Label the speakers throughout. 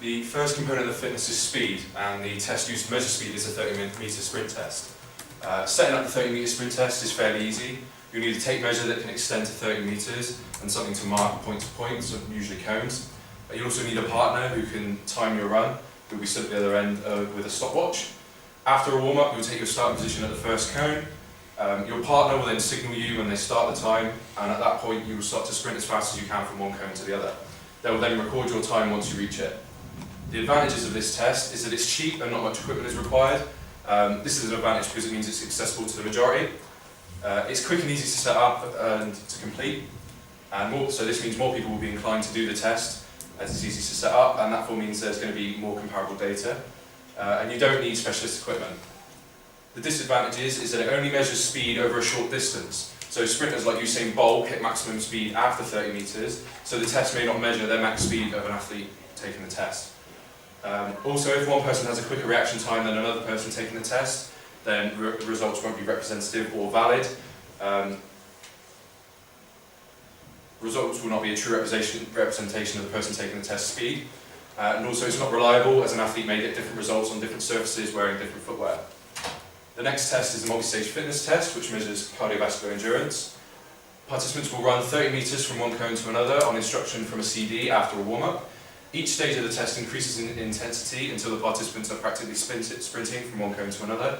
Speaker 1: The first component of fitness is speed, and the test used to measure speed is a 30-metre sprint test. Setting up the 30-metre sprint test is fairly easy. You'll need a tape measure that can extend to 30 metres and something to mark point to point, so usually cones. You also need a partner who can time your run, who will be stood at the other end with a stopwatch. After a warm-up, you'll take your starting position at the first cone. Your partner will then signal you when they start the time, and at that point you will start to sprint as fast as you can from one cone to the other. They will then record your time once you reach it. The advantages of this test is that it's cheap and not much equipment is required. This is an advantage because it means it's accessible to the majority. It's quick and easy to set up and to complete, so this means more people will be inclined to do the test as it's easy to set up, and that means there's going to be more comparable data. And you don't need specialist equipment. The disadvantage is that it only measures speed over a short distance. So sprinters like Usain Bolt hit maximum speed after 30 metres, so the test may not measure their max speed of an athlete taking the test. Also, if one person has a quicker reaction time than another person taking the test, then the results won't be representative or valid. Results will not be a true representation of the person taking the test speed. And also it's not reliable, as an athlete may get different results on different surfaces wearing different footwear. The next test is the multi-stage fitness test, which measures cardiovascular endurance. Participants will run 30 metres from one cone to another on instruction from a CD after a warm-up. Each stage of the test increases in intensity until the participants are practically sprinting from one cone to another.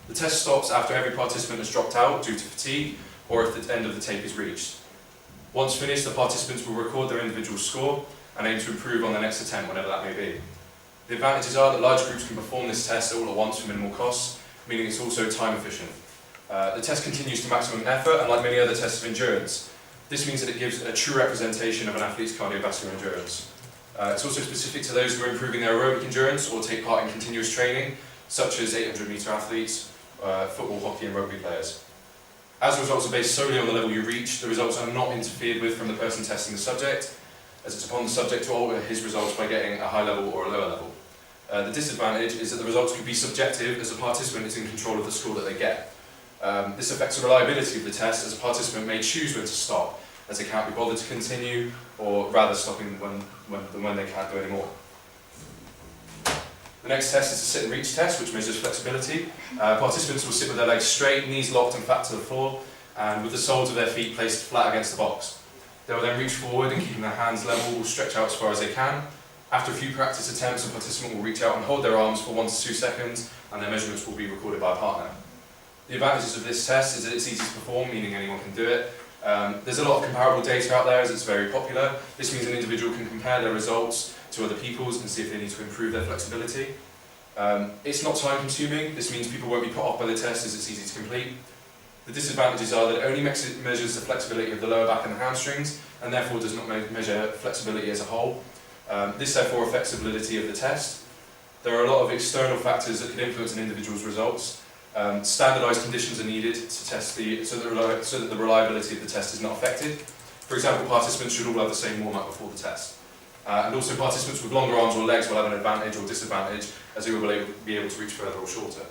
Speaker 1: The test stops after every participant has dropped out due to fatigue, or if the end of the tape is reached. Once finished, the participants will record their individual score and aim to improve on the next attempt, whenever that may be. The advantages are that large groups can perform this test all at once for minimal costs, meaning it's also time efficient. The test continues to maximum effort, and like many other tests of endurance, this means that it gives a true representation of an athlete's cardiovascular endurance. It's also specific to those who are improving their aerobic endurance or take part in continuous training, such as 800-metre athletes, football, hockey and rugby players. As the results are based solely on the level you reach, the results are not interfered with from the person testing the subject, as it's upon the subject to alter his results by getting a high level or a lower level. The disadvantage is that the results could be subjective, as a participant is in control of the score that they get. This affects the reliability of the test, as a participant may choose when to stop, as they can't be bothered to continue, or rather stopping when they can't do any more. The next test is the sit and reach test, which measures flexibility. Participants will sit with their legs straight, knees locked and flat to the floor, and with the soles of their feet placed flat against the box. They will then reach forward and, keeping their hands level, will stretch out as far as they can. After a few practice attempts, a participant will reach out and hold their arms for 1 to 2 seconds, and their measurements will be recorded by a partner. The advantages of this test is that it's easy to perform, meaning anyone can do it. There's a lot of comparable data out there, as it's very popular. This means an individual can compare their results to other people's and see if they need to improve their flexibility. It's not time consuming. This means people won't be put off by the test, as it's easy to complete. The disadvantages are that it only measures the flexibility of the lower back and the hamstrings, and therefore does not measure flexibility as a whole. This therefore affects the validity of the test. There are a lot of external factors that can influence an individual's results. Standardised conditions are needed to test so that the reliability of the test is not affected. For example, participants should all have the same warm-up before the test. And also participants with longer arms or legs will have an advantage or disadvantage, as they will be able to reach further or shorter.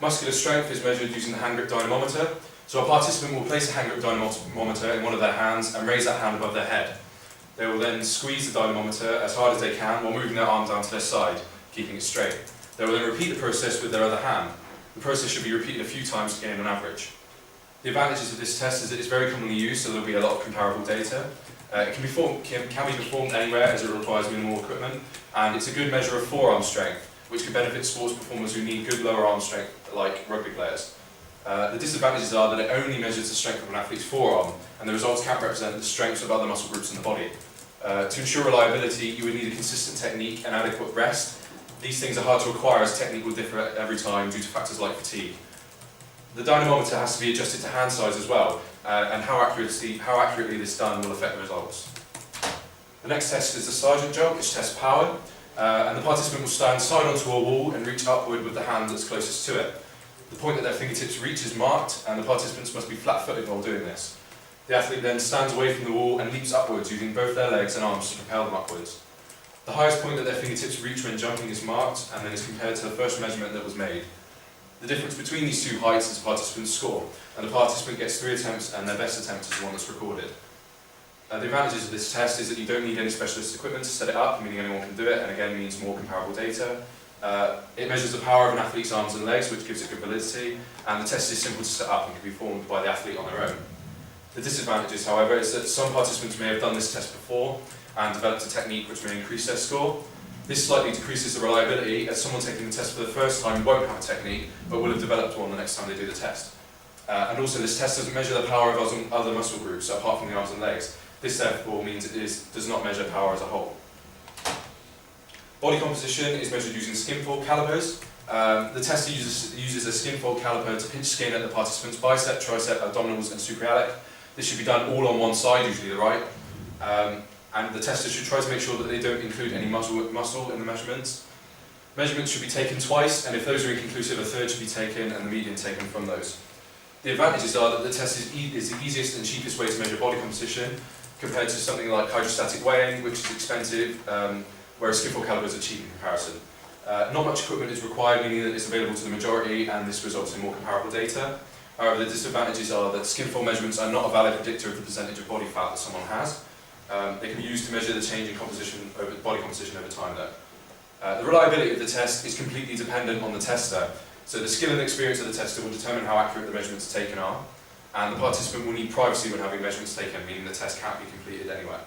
Speaker 1: Muscular strength is measured using the hand grip dynamometer. So a participant will place a hand grip dynamometer in one of their hands and raise that hand above their head. They will then squeeze the dynamometer as hard as they can while moving their arm down to their side, keeping it straight. They will then repeat the process with their other hand. The process should be repeated a few times to gain an average. The advantages of this test is that it's very commonly used, so there will be a lot of comparable data. It can be performed anywhere, as it requires minimal equipment, and it's a good measure of forearm strength, which can benefit sports performers who need good lower arm strength, like rugby players. The disadvantages are that it only measures the strength of an athlete's forearm, and the results can't represent the strengths of other muscle groups in the body. To ensure reliability, you would need a consistent technique and adequate rest. These things are hard to acquire, as technique will differ every time due to factors like fatigue. The dynamometer has to be adjusted to hand size as well, and how accurately this is done will affect the results. The next test is the sergeant jump, which tests power, and the participant will stand side onto a wall and reach upward with the hand that's closest to it. The point that their fingertips reach is marked, and the participants must be flat-footed while doing this. The athlete then stands away from the wall and leaps upwards using both their legs and arms to propel them upwards. The highest point that their fingertips reach when jumping is marked, and then is compared to the first measurement that was made. The difference between these two heights is participant's score, and the participant gets 3 attempts, and their best attempt is the one that's recorded. The advantages of this test is that you don't need any specialist equipment to set it up, meaning anyone can do it, and again means more comparable data. It measures the power of an athlete's arms and legs, which gives it good validity, and the test is simple to set up and can be performed by the athlete on their own. The disadvantages, however, is that some participants may have done this test before and developed a technique which may increase their score. This slightly decreases the reliability, as someone taking the test for the first time won't have a technique, but will have developed one the next time they do the test. And also, this test doesn't measure the power of other muscle groups, apart from the arms and legs. This therefore means it does not measure power as a whole. Body composition is measured using skin fold calipers. The test uses a skin fold caliper to pinch skin at the participant's bicep, tricep, abdominals and suprailiac. This should be done all on one side, usually the right. And the tester should try to make sure that they don't include any muscle in the measurements. Measurements should be taken twice, and if those are inconclusive, a third should be taken and the median taken from those. The advantages are that the test is the easiest and cheapest way to measure body composition, compared to something like hydrostatic weighing, which is expensive, whereas skin fold calipers are cheap in comparison. Not much equipment is required, meaning that it's available to the majority, and this results in more comparable data. However, the disadvantages are that skin fold measurements are not a valid predictor of the percentage of body fat that someone has. They can be used to measure the change in body composition over time, though. The reliability of the test is completely dependent on the tester, so the skill and experience of the tester will determine how accurate the measurements taken are, and the participant will need privacy when having measurements taken, meaning the test can't be completed anywhere.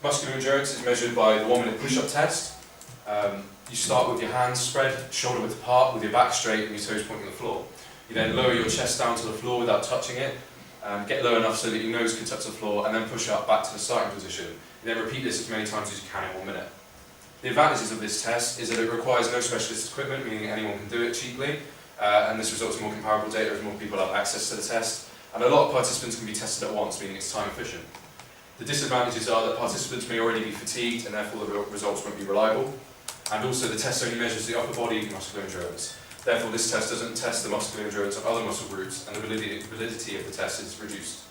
Speaker 1: Muscular endurance is measured by the 1 minute push-up test. You start with your hands spread, shoulder width apart, with your back straight and your toes pointing at the floor. You then lower your chest down to the floor without touching it, get low enough so that your nose can touch the floor, and then push up back to the starting position. You then repeat this as many times as you can in 1 minute. The advantages of this test is that it requires no specialist equipment, meaning anyone can do it cheaply, and this results in more comparable data as more people have access to the test, and a lot of participants can be tested at once, meaning it's time efficient. The disadvantages are that participants may already be fatigued, and therefore the results won't be reliable, and also the test only measures the upper body muscular endurance. Therefore, this test doesn't test the muscular endurance of other muscle groups, and the validity of the test is reduced.